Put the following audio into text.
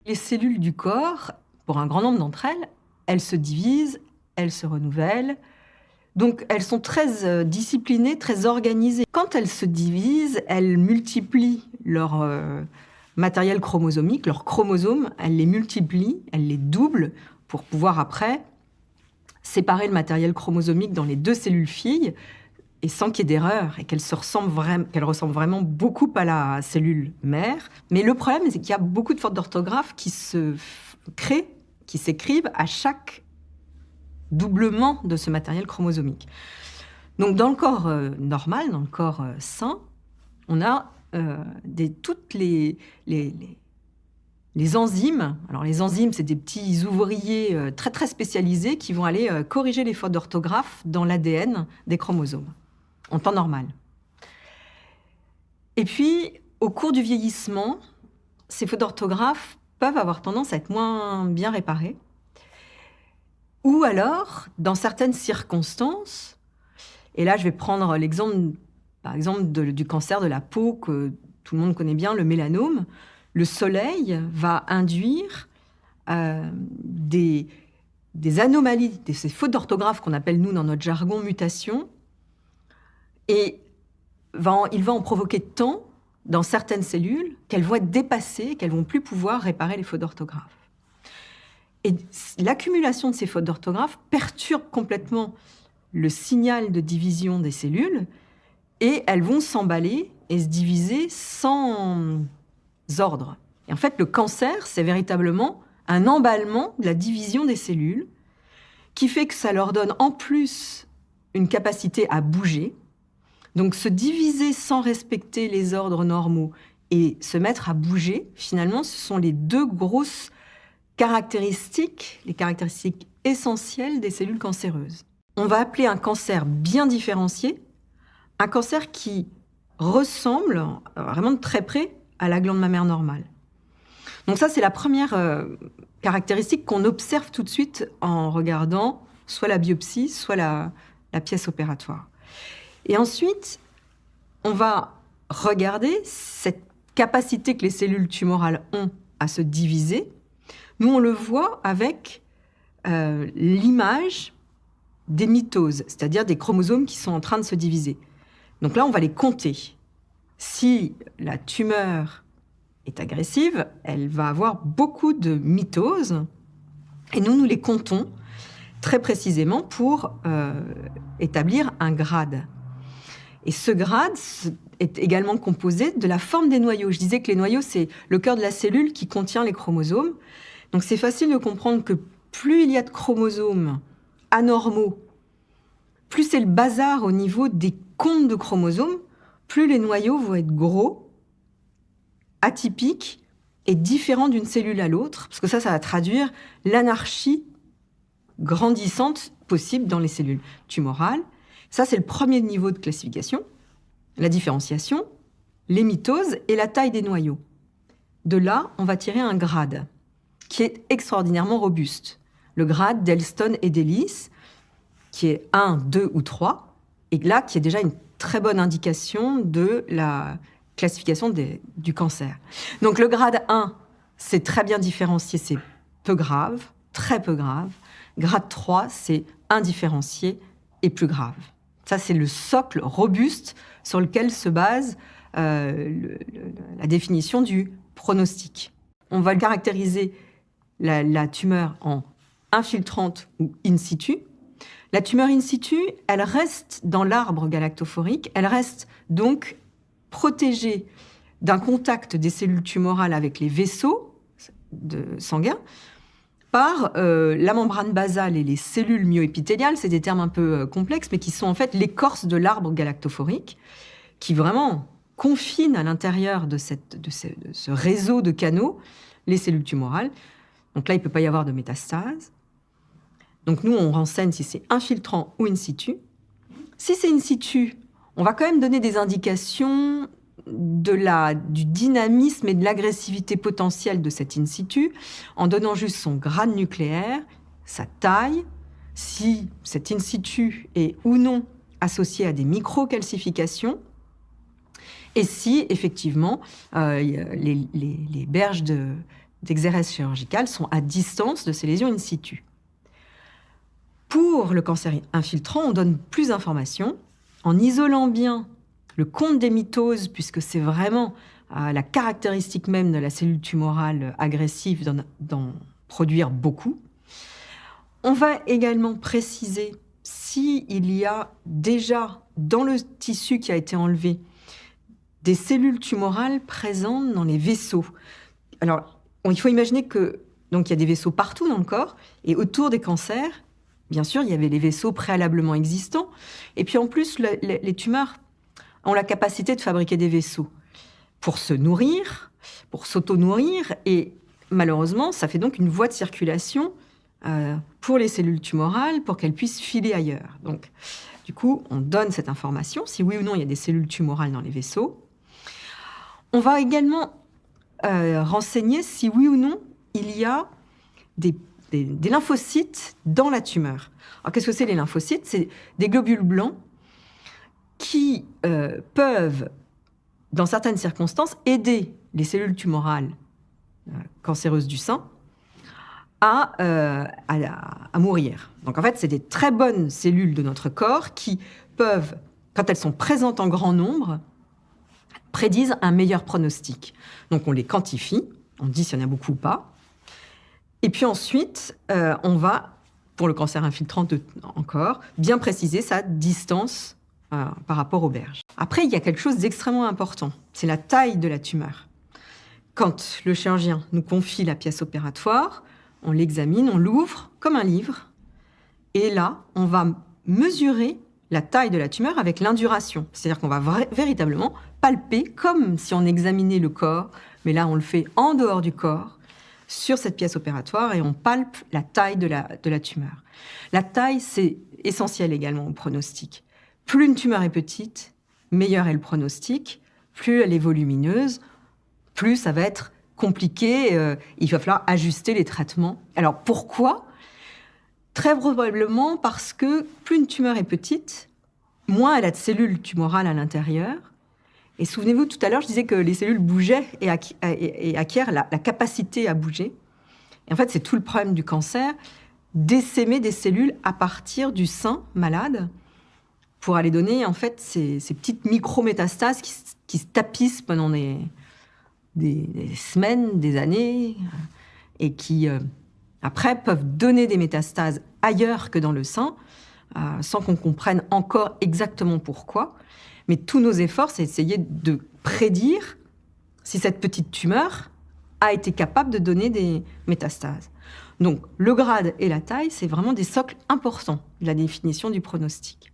Les cellules du corps, pour un grand nombre d'entre elles, elles se divisent, elles se renouvellent. Donc elles sont très disciplinées, très organisées. Quand elles se divisent, elles multiplient leur matériel chromosomique, leurs chromosomes, elles les multiplient, elles les doublent pour pouvoir après séparer le matériel chromosomique dans les deux cellules filles et sans qu'il y ait d'erreur et qu'elles ressemblent vraiment beaucoup à la cellule mère. Mais le problème, c'est qu'il y a beaucoup de fautes d'orthographe qui se créent, qui s'écrivent à chaque doublement de ce matériel chromosomique. Donc dans le corps normal, dans le corps sain, on a toutes les enzymes. Alors les enzymes, c'est des petits ouvriers très très spécialisés qui vont aller corriger les fautes d'orthographe dans l'ADN des chromosomes, en temps normal. Et puis, au cours du vieillissement, ces fautes d'orthographe peuvent avoir tendance à être moins bien réparées. Ou alors, dans certaines circonstances, et là je vais prendre l'exemple, par exemple, du cancer de la peau que tout le monde connaît bien, le mélanome. Le soleil va induire des anomalies, ces fautes d'orthographe qu'on appelle, nous, dans notre jargon, mutations, et il va en provoquer tant dans certaines cellules qu'elles vont être dépassées, qu'elles ne vont plus pouvoir réparer les fautes d'orthographe. Et l'accumulation de ces fautes d'orthographe perturbe complètement le signal de division des cellules et elles vont s'emballer et se diviser sans ordre. Et en fait, le cancer, c'est véritablement un emballement de la division des cellules qui fait que ça leur donne en plus une capacité à bouger. Donc se diviser sans respecter les ordres normaux et se mettre à bouger, finalement, ce sont les deux grosses les caractéristiques essentielles des cellules cancéreuses. On va appeler un cancer bien différencié, un cancer qui ressemble vraiment de très près à la glande mammaire normale. Donc ça, c'est la première caractéristique qu'on observe tout de suite en regardant soit la biopsie, soit la pièce opératoire. Et ensuite, on va regarder cette capacité que les cellules tumorales ont à se diviser. Nous, on le voit avec l'image des mitoses, c'est-à-dire des chromosomes qui sont en train de se diviser. Donc là, on va les compter. Si la tumeur est agressive, elle va avoir beaucoup de mitoses, et nous les comptons très précisément pour établir un grade. Et ce grade est également composé de la forme des noyaux. Je disais que les noyaux, c'est le cœur de la cellule qui contient les chromosomes. Donc c'est facile de comprendre que plus il y a de chromosomes anormaux, plus c'est le bazar au niveau des comptes de chromosomes, plus les noyaux vont être gros, atypiques et différents d'une cellule à l'autre, parce que ça va traduire l'anarchie grandissante possible dans les cellules tumorales. Ça, c'est le premier niveau de classification, la différenciation, les mitoses et la taille des noyaux. De là, on va tirer un grade qui est extraordinairement robuste. Le grade d'Elston et d'Ellis, qui est 1, 2 ou 3, et là, qui est déjà une très bonne indication de la classification du cancer. Donc le grade 1, c'est très bien différencié, c'est peu grave, très peu grave. Grade 3, c'est indifférencié et plus grave. Ça, c'est le socle robuste sur lequel se base la définition du pronostic. On va caractériser la tumeur en infiltrante ou in situ. La tumeur in situ, elle reste dans l'arbre galactophorique, elle reste donc protégée d'un contact des cellules tumorales avec les vaisseaux sanguins par la membrane basale et les cellules myoépithéliales. C'est des termes un peu complexes, mais qui sont en fait l'écorce de l'arbre galactophorique, qui vraiment confine à l'intérieur de ce réseau de canaux les cellules tumorales. Donc là, il ne peut pas y avoir de métastase. Donc nous, on renseigne si c'est infiltrant ou in situ. Si c'est in situ, on va quand même donner des indications du dynamisme et de l'agressivité potentielle de cet in situ, en donnant juste son grade nucléaire, sa taille, si cet in situ est ou non associé à des microcalcifications, et si, effectivement, les berges d'exérèse chirurgicale sont à distance de ces lésions in situ. Pour le cancer infiltrant, on donne plus d'informations en isolant bien le compte des mitoses, puisque c'est vraiment la caractéristique même de la cellule tumorale agressive d'en produire beaucoup. On va également préciser s'il y a déjà dans le tissu qui a été enlevé des cellules tumorales présentes dans les vaisseaux. Alors, il faut imaginer que donc il y a des vaisseaux partout dans le corps, et autour des cancers, bien sûr, il y avait les vaisseaux préalablement existants. Et puis en plus, les tumeurs ont la capacité de fabriquer des vaisseaux pour se nourrir, pour s'auto-nourrir, et malheureusement, ça fait donc une voie de circulation pour les cellules tumorales pour qu'elles puissent filer ailleurs. Donc, du coup, on donne cette information, si oui ou non il y a des cellules tumorales dans les vaisseaux. On va également renseigner si oui ou non il y a des lymphocytes dans la tumeur. Alors, qu'est-ce que c'est les lymphocytes? C'est des globules blancs qui peuvent, dans certaines circonstances, aider les cellules tumorales cancéreuses du sein à mourir. Donc en fait, c'est des très bonnes cellules de notre corps qui peuvent, quand elles sont présentes en grand nombre, prédisent un meilleur pronostic. Donc on les quantifie, on dit s'il y en a beaucoup ou pas. Et puis ensuite, on va, pour le cancer infiltrant encore, bien préciser sa distance par rapport aux berges. Après, il y a quelque chose d'extrêmement important, c'est la taille de la tumeur. Quand le chirurgien nous confie la pièce opératoire, on l'examine, on l'ouvre comme un livre, et là, on va mesurer la taille de la tumeur avec l'induration. C'est-à-dire qu'on va véritablement palper comme si on examinait le corps, mais là, on le fait en dehors du corps, sur cette pièce opératoire, et on palpe la taille de la tumeur. La taille, c'est essentiel également au pronostic. Plus une tumeur est petite, meilleur est le pronostic. Plus elle est volumineuse, plus ça va être compliqué. Il va falloir ajuster les traitements. Alors pourquoi? Très probablement parce que plus une tumeur est petite, moins elle a de cellules tumorales à l'intérieur. Et souvenez-vous, tout à l'heure, je disais que les cellules bougeaient et acquièrent la capacité à bouger. Et en fait, c'est tout le problème du cancer, d'essaimer des cellules à partir du sein malade pour aller donner en fait ces petites micro-métastases qui se tapissent pendant des semaines, des années, et qui, après, peuvent donner des métastases ailleurs que dans le sein, sans qu'on comprenne encore exactement pourquoi. Mais tous nos efforts, c'est essayer de prédire si cette petite tumeur a été capable de donner des métastases. Donc, le grade et la taille, c'est vraiment des socles importants de la définition du pronostic.